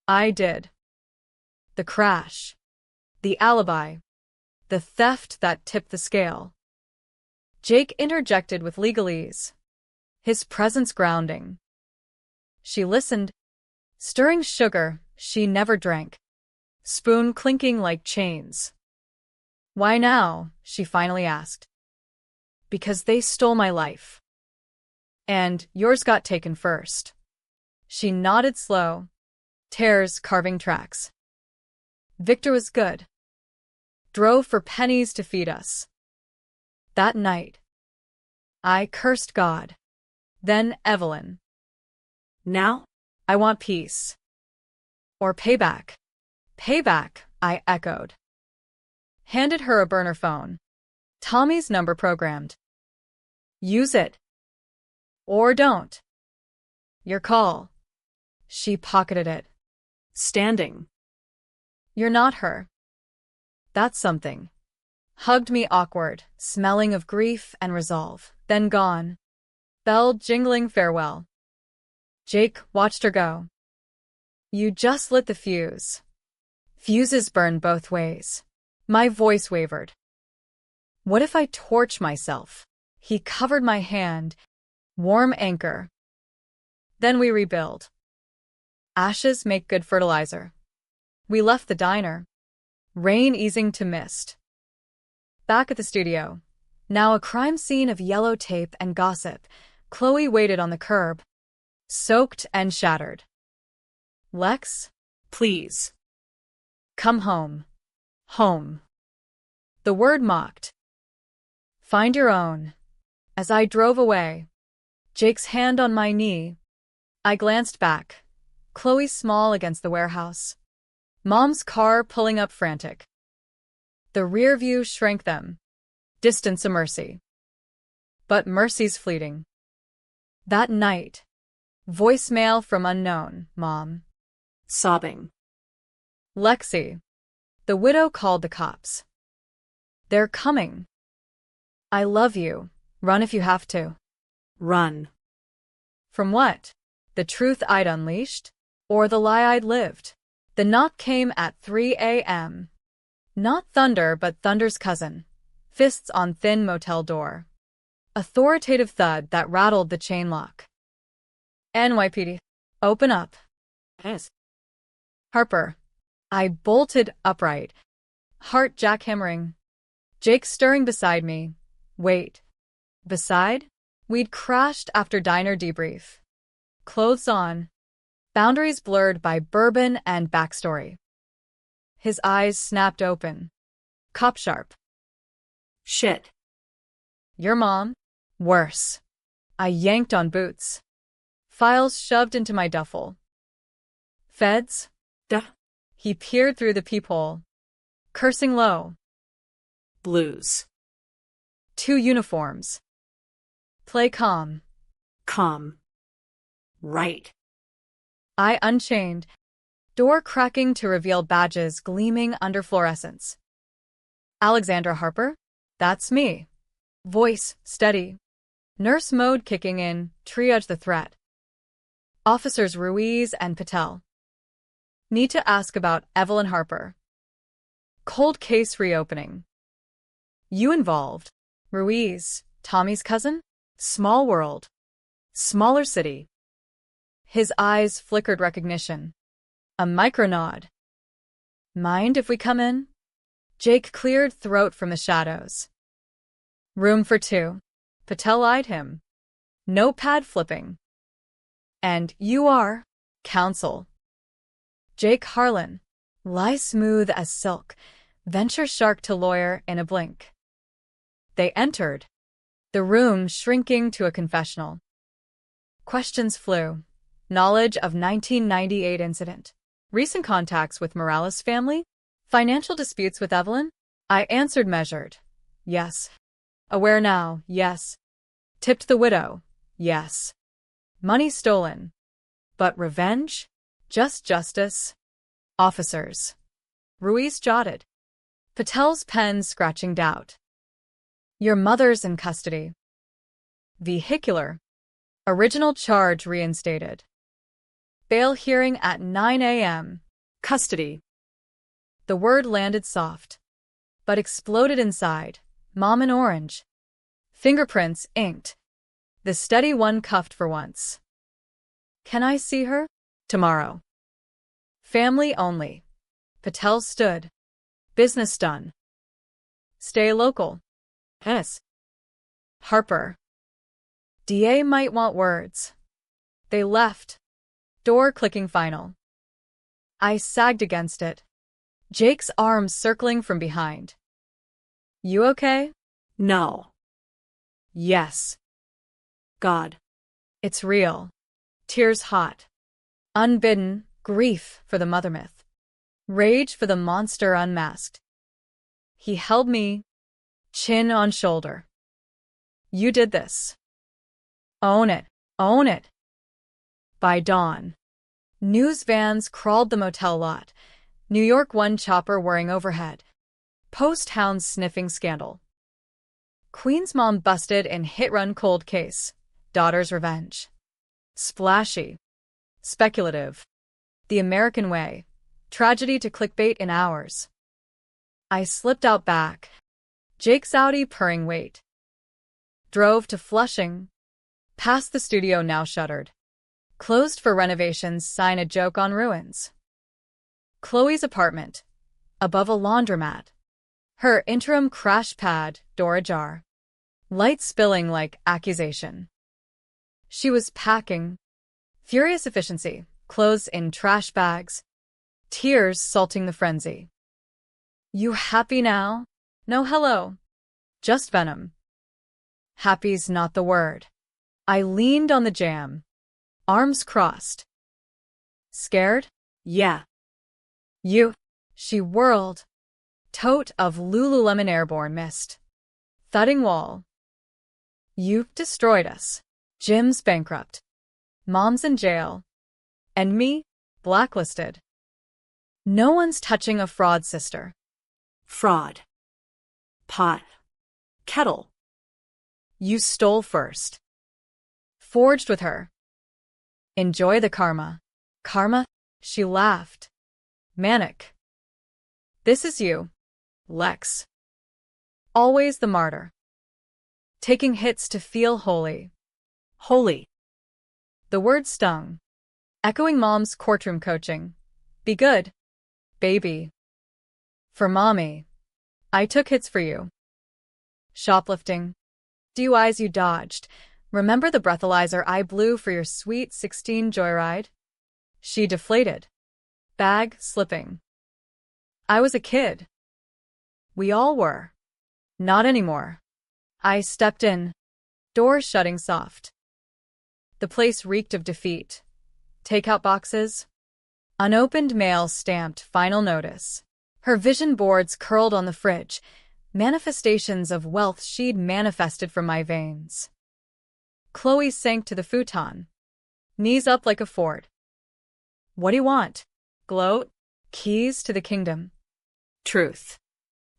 I did. The crash. The alibi. The theft that tipped the scale. Jake interjected with legalese. His presence grounding. She listened. Stirring sugar she never drank. Spoon clinking like chains. Why now? She finally asked. Because they stole my life. And yours got taken first. She nodded slow. Tears carving tracks. Victor was good. Drove for pennies to feed us. That night, I cursed God. Then Evelyn. Now? I want peace. Or payback. Payback, I echoed. Handed her a burner phone. Tommy's number programmed. Use it. Or don't. Your call. She pocketed it. Standing. You're not her. That's something. Hugged me awkward, smelling of grief and resolve, then gone. Bell jingling farewell. Jake watched her go. You just lit the fuse. Fuses burn both ways. My voice wavered. What if I torch myself? He covered my hand. Warm anchor. Then we rebuild. Ashes make good fertilizer. We left the diner. Rain easing to mist. Back at the studio. Now a crime scene of yellow tape and gossip. Chloe waited on the curb. Soaked and shattered. Lex? Please. Come home. Home. The word mocked. Find your own. As I drove away. Jake's hand on my knee. I glanced back. Chloe small against the warehouse. Mom's car pulling up frantic. The rear view shrank them. Distance a mercy. But mercy's fleeting. That night. Voicemail from unknown, Mom. Sobbing. Lexi. The widow called the cops. They're coming. I love you. Run if you have to. Run. From what? The truth I'd unleashed? Or the lie I'd lived? The knock came at 3 a.m. Not thunder, but thunder's cousin. Fists on thin motel door. Authoritative thud that rattled the chain lock. NYPD. Open up. Yes. Harper. I bolted upright. Heart jackhammering. Jake stirring beside me. Wait. Beside? We'd crashed after diner debrief. Clothes on. Boundaries blurred by bourbon and backstory. His eyes snapped open. Cop sharp. Shit. Your mom? Worse. I yanked on boots. Files shoved into my duffel. Feds? Duh. He peered through the peephole. Cursing low. Blues. 2 uniforms. Play calm. Calm. Right. I unchained. Door cracking to reveal badges gleaming under fluorescence. Alexandra Harper? That's me. Voice steady. Nurse mode kicking in, triage the threat. Officers Ruiz and Patel. Need to ask about Evelyn Harper. Cold case reopening. You involved. Ruiz, Tommy's cousin? Small world. Smaller city. His eyes flickered recognition. A micronod. Mind if we come in? Jake cleared throat from the shadows. Room for 2. Patel eyed him. No pad flipping. And you are? Counsel. Jake Harlan. Lie smooth as silk. Venture shark to lawyer in a blink. They entered. The room shrinking to a confessional. Questions flew. Knowledge of 1998 incident. Recent contacts with Morales family? Financial disputes with Evelyn? I answered measured. Yes. Aware now? Yes. Tipped the widow? Yes. Money stolen. But revenge? Just justice? Officers. Ruiz jotted. Patel's pen scratching doubt. Your mother's in custody. Vehicular. Original charge reinstated. Bail hearing at 9 a.m. Custody. The word landed soft, but exploded inside. Mom in orange. Fingerprints inked. The steady one cuffed for once. Can I see her? Tomorrow. Family only. Patel stood. Business done. Stay local. Yes. Harper. DA might want words. They left. Door clicking final. I sagged against it. Jake's arms circling from behind. You okay? No. Yes. God. It's real. Tears hot. Unbidden, grief for the mother myth. Rage for the monster unmasked. He held me, chin on shoulder. You did this. Own it. Own it. By dawn. News vans crawled the motel lot. New York One chopper whirring overhead. Post hounds sniffing scandal. Queen's mom busted in hit-run cold case. Daughter's revenge. Splashy. Speculative. The American way. Tragedy to clickbait in hours. I slipped out back. Jake's Audi purring wait. Drove to Flushing. Past the studio now shuttered. Closed for renovations sign a joke on ruins. Chloe's apartment. Above a laundromat. Her interim crash pad, door ajar. Light spilling like accusation. She was packing. Furious efficiency. Clothes in trash bags. Tears salting the frenzy. You happy now? No hello. Just venom. Happy's not the word. I leaned on the jamb. Arms crossed. Scared? Yeah. You. She whirled. Tote of Lululemon airborne mist. Thudding wall. You destroyed us. Jim's bankrupt. Mom's in jail. And me, blacklisted. No one's touching a fraud sister. Fraud. Pot. Kettle. You stole first. Forged with her. Enjoy the karma. Karma? She laughed. Manic. This is you, Lex. Always the martyr. Taking hits to feel holy. Holy. The word stung. Echoing Mom's courtroom coaching. Be good, baby. For Mommy. I took hits for you. Shoplifting. DUIs you dodged. Remember the breathalyzer I blew for your sweet 16 joyride? She deflated. Bag slipping. I was a kid. We all were. Not anymore. I stepped in. Door shutting soft. The place reeked of defeat. Takeout boxes. Unopened mail stamped final notice. Her vision boards curled on the fridge. Manifestations of wealth she'd manifested from my veins. Chloe sank to the futon. Knees up like a fort. What do you want? Gloat? Keys to the kingdom. Truth.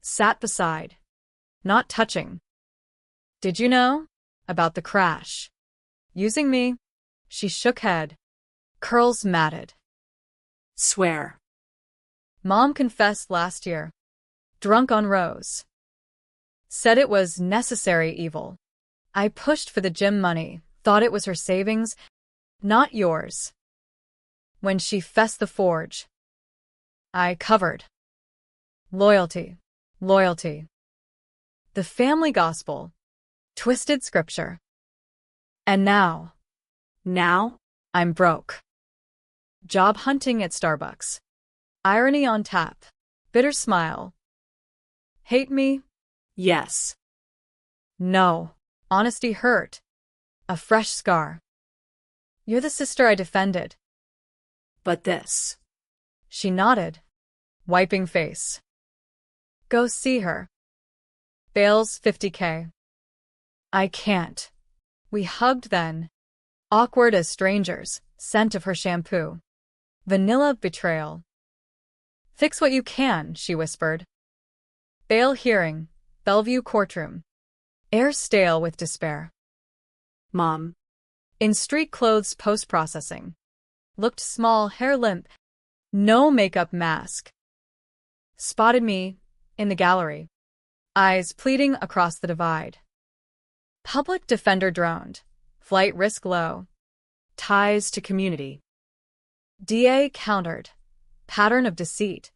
Sat beside. Not touching. Did you know? About the crash. Using me? She shook head. Curls matted. Swear. Mom confessed last year. Drunk on Rose. Said it was necessary evil. I pushed for the gym money, thought it was her savings, not yours. When she fessed the forge, I covered. Loyalty. Loyalty. The family gospel. Twisted scripture. And now, I'm broke. Job hunting at Starbucks. Irony on tap. Bitter smile. Hate me? Yes. No. Honesty hurt. A fresh scar. You're the sister I defended. But this. She nodded, wiping face. Go see her. Bail's $50K. I can't. We hugged then. Awkward as strangers, scent of her shampoo. Vanilla betrayal. Fix what you can, she whispered. Bail hearing, Bellevue courtroom. Air stale with despair. Mom. In street clothes post-processing. Looked small, hair limp. No makeup mask. Spotted me, in the gallery. Eyes pleading across the divide. Public defender droned. Flight risk low. Ties to community. DA countered. Pattern of deceit.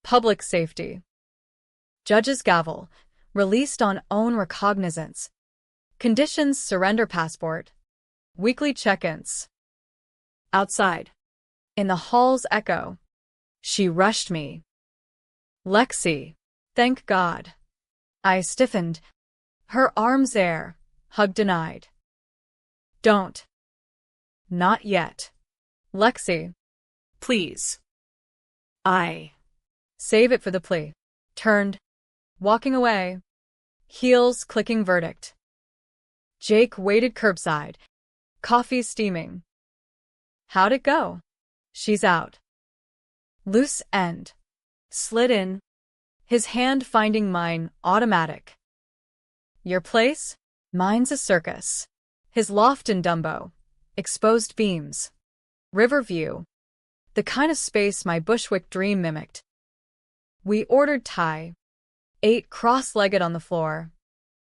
Public safety. Judge's gavel. Released on own recognizance. Conditions surrender passport. Weekly check-ins. Outside. In the hall's echo. She rushed me. Lexi. Thank God. I stiffened. Her arms air. Hug denied. Don't. Not yet. Lexi. Please. Save it for the plea. Turned. Walking away. Heels clicking verdict. Jake waited curbside. Coffee steaming. How'd it go? She's out. Loose end. Slid in. His hand finding mine automatic. Your place? Mine's a circus. His loft in Dumbo. Exposed beams. River view. The kind of space my Bushwick dream mimicked. We ordered Thai. Ate cross-legged on the floor.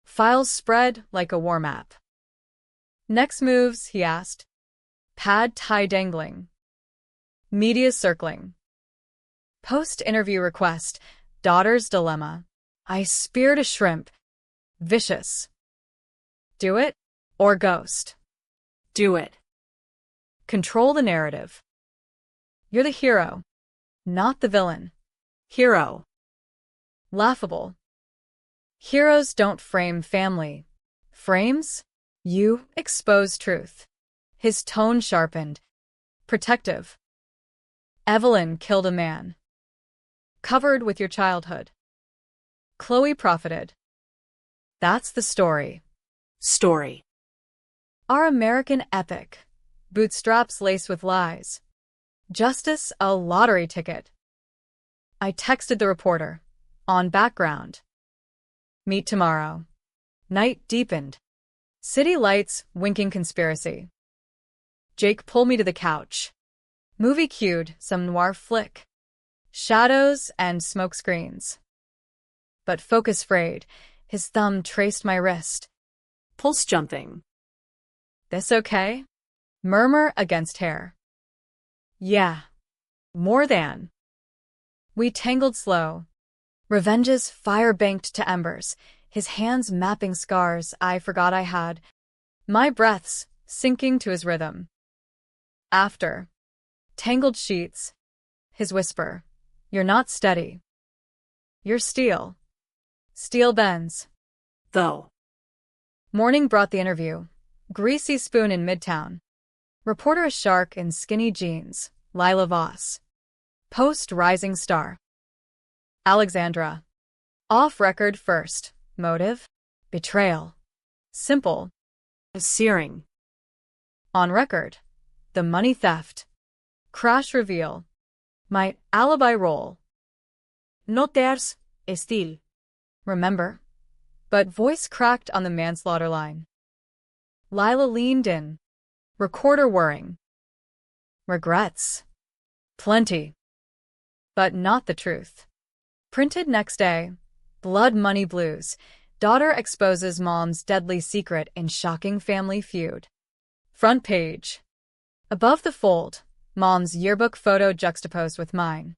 Files spread like a war map. Next moves, he asked. Pad Thai dangling. Media circling. Post-interview request. Daughter's dilemma. I speared a shrimp. Vicious. Do it or ghost. Do it. Control the narrative. You're the hero, not the villain. Hero. Laughable. Heroes don't frame family. Frames? You expose truth. His tone sharpened. Protective. Evelyn killed a man. Covered with your childhood. Chloe profited. That's the story. Story. Our American epic. Bootstraps laced with lies. Justice a lottery ticket. I texted the reporter. On background. Meet tomorrow. Night deepened. City lights, winking conspiracy. Jake pulled me to the couch. Movie cued, some noir flick. Shadows and smoke screens. But focus frayed. His thumb traced my wrist. Pulse jumping. This okay? Murmur against hair. Yeah. More than. We tangled slow. Revenge's fire banked to embers, his hands mapping scars I forgot I had. My breaths sinking to his rhythm. After. Tangled sheets. His whisper. You're not steady. You're steel. Steel bends. Though. Morning brought the interview. Greasy spoon in Midtown. Reporter a shark in skinny jeans. Lila Voss. Post rising star. Alexandra. Off record first. Motive? Betrayal. Simple. Searing. On record. The money theft. Crash reveal. My alibi role. No tears, estil. Remember? But voice cracked on the manslaughter line. Lila leaned in. Recorder whirring. Regrets. Plenty. But not the truth. Printed next day. Blood Money Blues. Daughter exposes mom's deadly secret in shocking family feud. Front page. Above the fold, mom's yearbook photo juxtaposed with mine.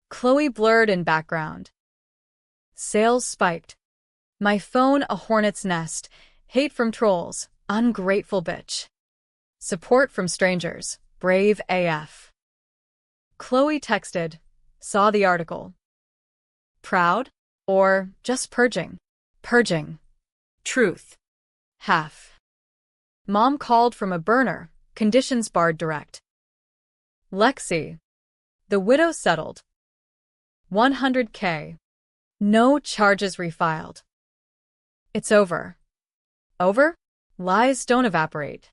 Chloe blurred in background. Sales spiked. My phone a hornet's nest. Hate from trolls. Ungrateful bitch. Support from strangers. Brave AF. Chloe texted. Saw the article. Proud? Or just purging? Purging. Truth. Half. Mom called from a burner. Conditions barred direct. Lexi. The widow settled. $100K. No charges refiled. It's over. Over? Lies don't evaporate.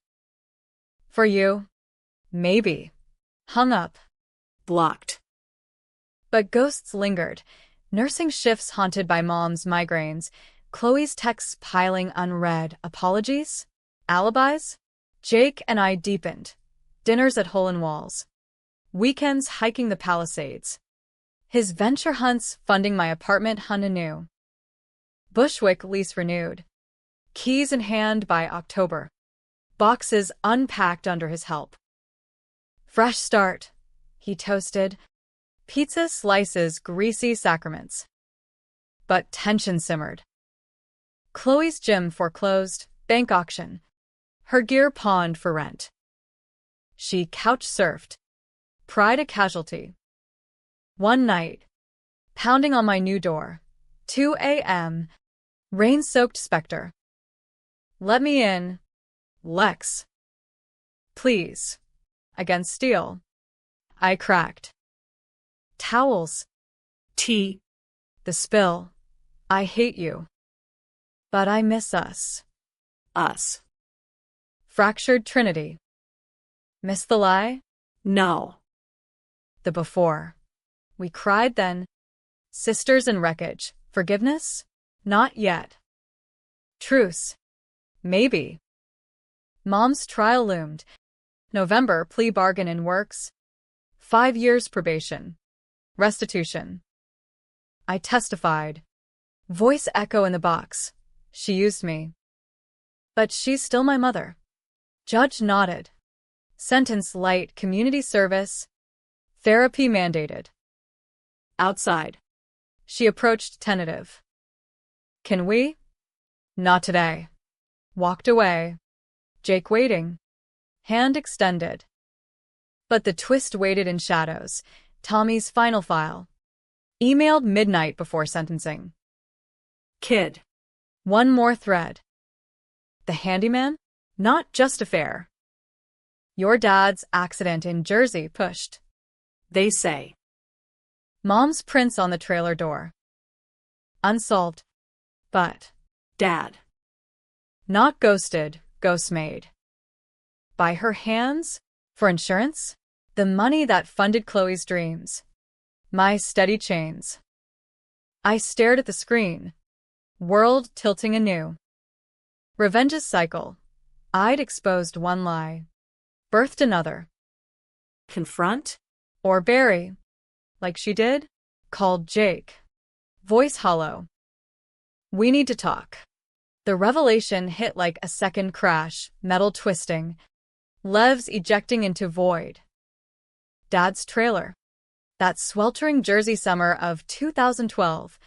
For you? Maybe. Hung up. Blocked. But ghosts lingered. Nursing shifts haunted by mom's migraines. Chloe's texts piling unread. Apologies? Alibis? Jake and I deepened. Dinners at Hole in Walls. Weekends hiking the Palisades. His venture hunts funding my apartment hunt anew. Bushwick lease renewed. Keys in hand by October. Boxes unpacked under his help. Fresh start, he toasted. Pizza slices greasy sacraments. But tension simmered. Chloe's gym foreclosed, bank auction. Her gear pawned for rent. She couch surfed. Pride a casualty. One night. Pounding on my new door. 2 a.m. Rain-soaked specter. Let me in. Lex. Please. Against steel. I cracked. Towels. Tea. The spill. I hate you. But I miss us. Us. Fractured trinity. Miss the lie? No. The before. We cried then. Sisters in wreckage. Forgiveness? Not yet. Truce. Maybe. Mom's trial loomed. November plea bargain in works. 5 years probation. Restitution. I testified. Voice echo in the box. She used me. But she's still my mother. Judge nodded. Sentence light, community service. Therapy mandated. Outside. She approached tentative. Can we? Not today. Walked away. Jake waiting. Hand extended. But the twist waited in shadows. Tommy's final file. Emailed midnight before sentencing. Kid. One more thread. The handyman? Not just a fare. Your dad's accident in Jersey pushed. They say. Mom's prints on the trailer door. Unsolved. But. Dad. Not ghosted, ghost made. By her hands? For insurance? The money that funded Chloe's dreams. My steady chains. I stared at the screen. World tilting anew. Revenge's cycle. I'd exposed one lie, birthed another. Confront? Or bury, like she did. Called Jake. Voice hollow. We need to talk. The revelation hit like a second crash, metal twisting, levs ejecting into void. Dad's trailer. That sweltering Jersey summer of 2012.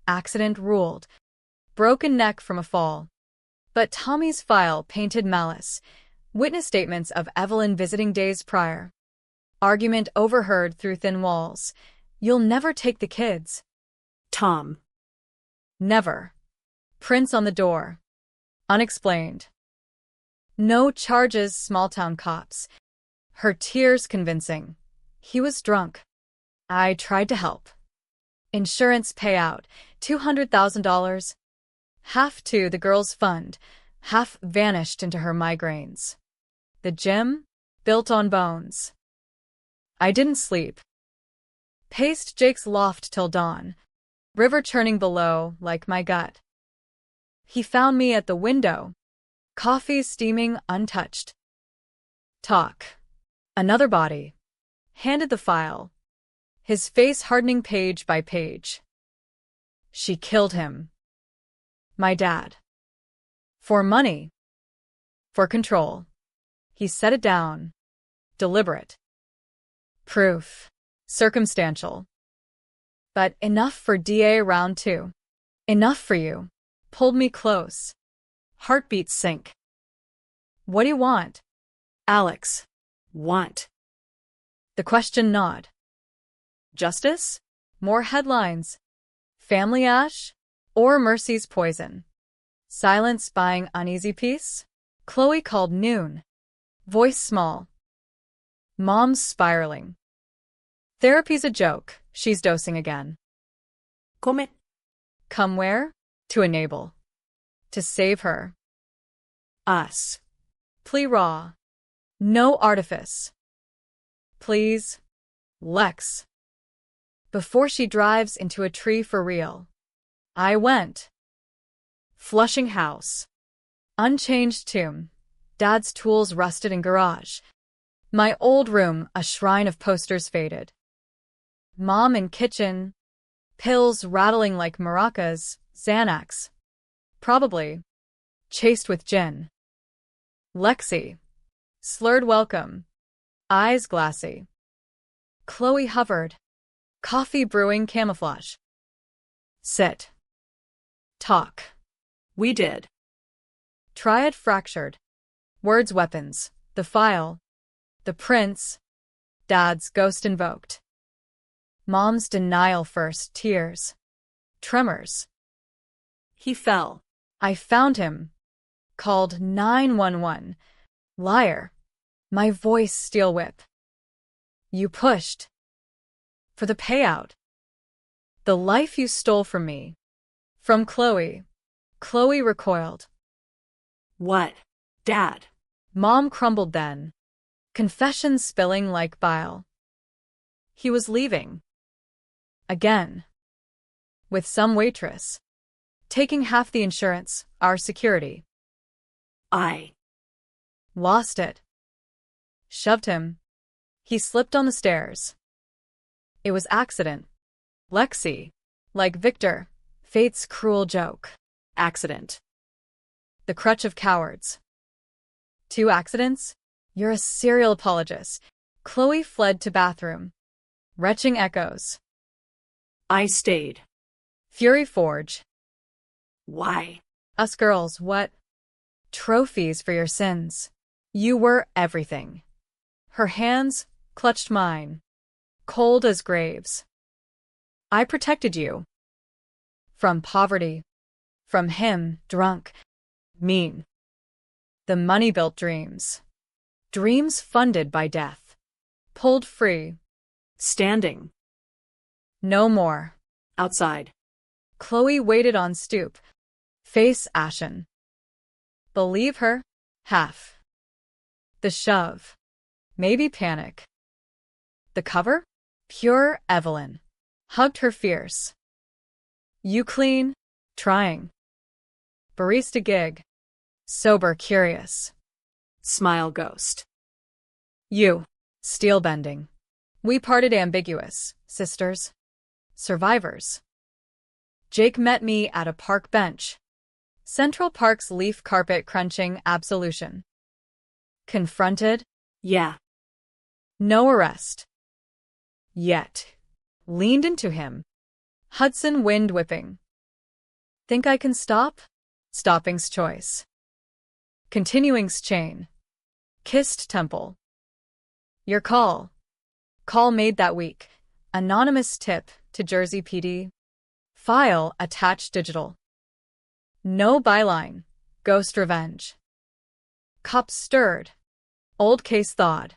Accident ruled. Broken neck from a fall. But Tommy's file painted malice. Witness statements of Evelyn visiting days prior. Argument overheard through thin walls. You'll never take the kids. Tom. Never. Prints on the door. Unexplained. No charges, small-town cops. Her tears convincing. He was drunk. I tried to help. Insurance payout, $200,000. Half to the girls' fund, half vanished into her migraines. The gym, built on bones. I didn't sleep. Paced Jake's loft till dawn, river churning below like my gut. He found me at the window, coffee steaming untouched. Talk. Another body. Handed the file, his face hardening page by page. She killed him. My dad. For money. For control. He set it down. Deliberate. Proof. Circumstantial. But enough for DA round 2. Enough for you. Pulled me close. Heartbeats sink. What do you want? Alex. Want. The question gnawed. Justice? More headlines. Family ash? Or mercy's poison? Silence buying uneasy peace? Chloe called noon. Voice small. Mom's spiraling. Therapy's a joke. She's dosing again. Come. Come where? To enable. To save her. Us. Plea raw. No artifice. Please. Lex. Before she drives into a tree for real. I went. Flushing house. Unchanged tomb. Dad's tools rusted in garage. My old room, a shrine of posters faded. Mom in kitchen. Pills rattling like maracas, Xanax. Probably. Chased with gin. Lexi. Slurred welcome. Eyes glassy. Chloe hovered. Coffee brewing camouflage. Sit. Talk. We did. Triad fractured. Words weapons. The file. The prints. Dad's ghost invoked. Mom's denial first. Tears. Tremors. He fell. I found him. Called 911. Liar. My voice steel whip. You pushed. For the payout. The life you stole from me. From Chloe. Chloe recoiled. What? Dad. Mom crumbled then. Confessions spilling like bile. He was leaving. Again. With some waitress. Taking half the insurance, our security. I. Lost it. Shoved him. He slipped on the stairs. It was accident. Lexi. Like Victor. Fate's cruel joke. Accident. The crutch of cowards. 2 accidents? You're a serial apologist. Chloe fled to bathroom. Retching echoes. I stayed. Fury forge. Why? Us girls, what? Trophies for your sins. You were everything. Her hands clutched mine. Cold as graves. I protected you. From poverty. From him, drunk. Mean. The money-built dreams. Dreams funded by death. Pulled free. Standing. No more. Outside. Chloe waited on stoop. Face ashen. Believe her? Half. The shove. Maybe panic. The cover? Pure Evelyn. Hugged her fierce. You clean? Trying. Barista gig. Sober curious. Smile ghost. You. Steel bending. We parted ambiguous, sisters. Survivors. Jake met me at a park bench. Central Park's leaf carpet crunching absolution. Confronted. Yeah. No arrest. Yet. Leaned into him. Hudson wind whipping. Think I can stop? Stopping's choice. Continuing's chain. Kissed temple. Your call. Call made that week. Anonymous tip to Jersey PD. File attached digital. No byline. Ghost revenge. Cops stirred. Old case thawed.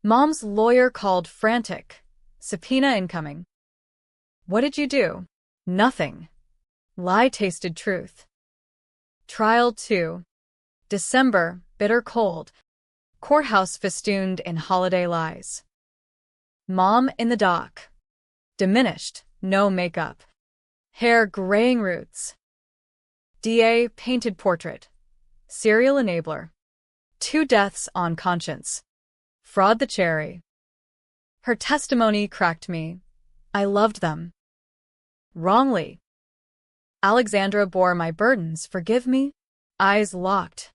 Mom's lawyer called frantic. Subpoena incoming. What did you do? Nothing. Lie tasted truth. Trial 2. December, bitter cold. Courthouse festooned in holiday lies. Mom in the dock. Diminished, no makeup. Hair graying roots. DA painted portrait. Serial enabler. 2 deaths on conscience. Fraud the cherry. Her testimony cracked me. I loved them. Wrongly. Alexandra bore my burdens, forgive me? Eyes locked.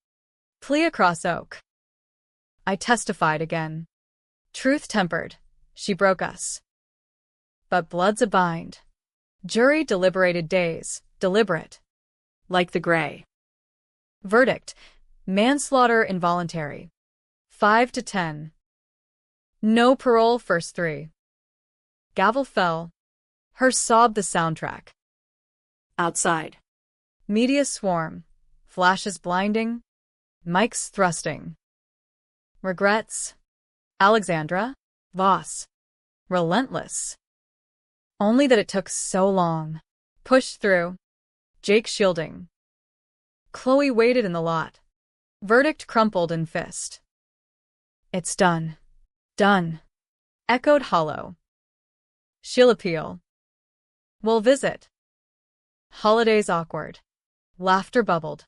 Plea across oak. I testified again. Truth tempered. She broke us. But blood's a bind. Jury deliberated days, deliberate. Like the gray. Verdict. Manslaughter involuntary. 5 to 10. No parole first 3. Gavel fell. Her sobbed the soundtrack. Outside. Media swarm. Flashes blinding. Mics thrusting. Regrets. Alexandra. Voss. Relentless. Only that it took so long. Pushed through. Jake shielding. Chloe waited in the lot. Verdict crumpled in fist. It's done. Done. Echoed hollow. She'll appeal. We'll visit. Holidays awkward. Laughter bubbled.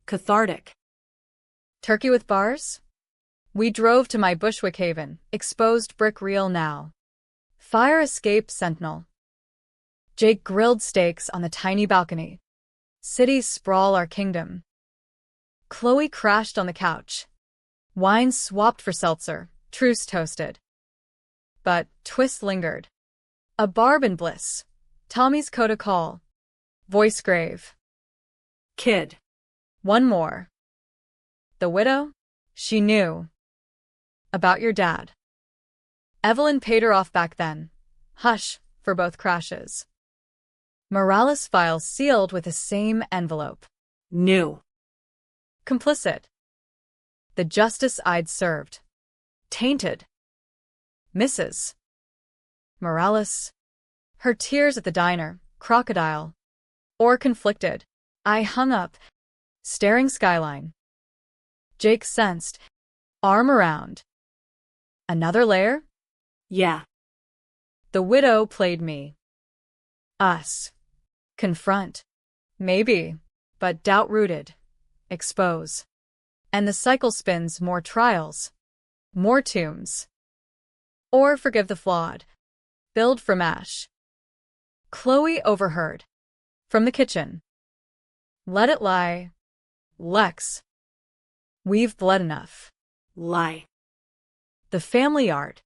Cathartic. Turkey with bars? We drove to my Bushwick haven, exposed brick reel now. Fire escape sentinel. Jake grilled steaks on the tiny balcony. Cities sprawl our kingdom. Chloe crashed on the couch. Wine swapped for seltzer, truce toasted. But twist lingered. A barb in bliss. Tommy's coda call. Voice grave. Kid. One more. The widow? She knew. About your dad. Evelyn paid her off back then. Hush, for both crashes. Morales files sealed with the same envelope. New. Complicit. The justice I'd served. Tainted. Mrs. Morales. Her tears at the diner, crocodile. Or conflicted. I hung up, staring skyline. Jake sensed. Arm around. Another layer? Yeah. The widow played me. Us. Confront. Maybe, but doubt-rooted. Expose. And the cycle spins more trials. More tombs. Or forgive the flawed. Build from ash. Chloe overheard. From the kitchen. Let it lie. Lex. We've bled enough. Lie. The family art.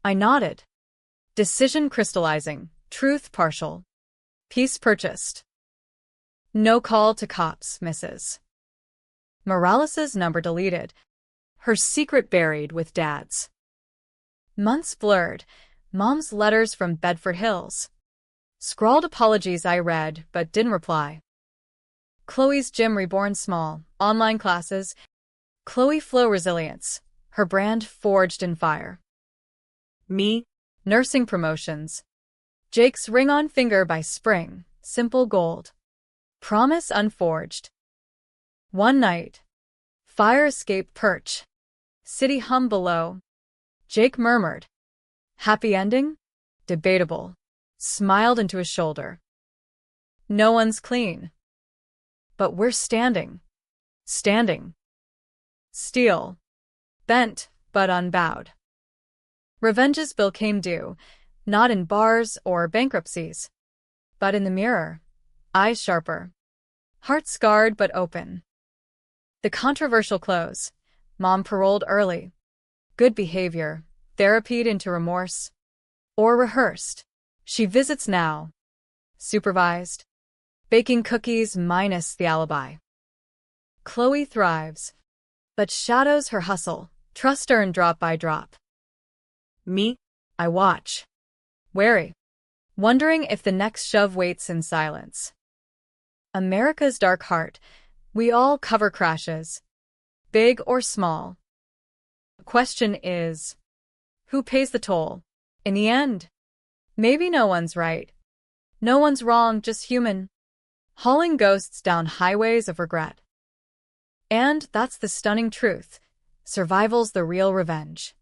I nodded. Decision crystallizing. Truth partial. Peace purchased. No call to cops, Mrs. Morales's number deleted. Her secret buried with Dad's. Months blurred. Mom's letters from Bedford Hills. Scrawled apologies I read, but didn't reply. Chloe's gym reborn small. Online classes. Chloe Flow Resilience. Her brand forged in fire. Me. Nursing promotions. Jake's ring on finger by spring. Simple gold. Promise unforged. One night. Fire escape perch. City hum below. Jake murmured. Happy ending? Debatable. Smiled into his shoulder. No one's clean. But we're standing. Standing. Steel. Bent, but unbowed. Revenge's bill came due, not in bars or bankruptcies, but in the mirror, eyes sharper, heart scarred but open. The controversial close, mom paroled early, good behavior, therapied into remorse, or rehearsed. She visits now, supervised, baking cookies minus the alibi. Chloe thrives, but shadows her hustle, trust earned drop by drop. Me? I watch, wary, wondering if the next shove waits in silence. America's dark heart, we all cover crashes, big or small. The question is, who pays the toll? In the end, maybe no one's right. No one's wrong, just human, hauling ghosts down highways of regret. And that's the stunning truth. Survival's the real revenge.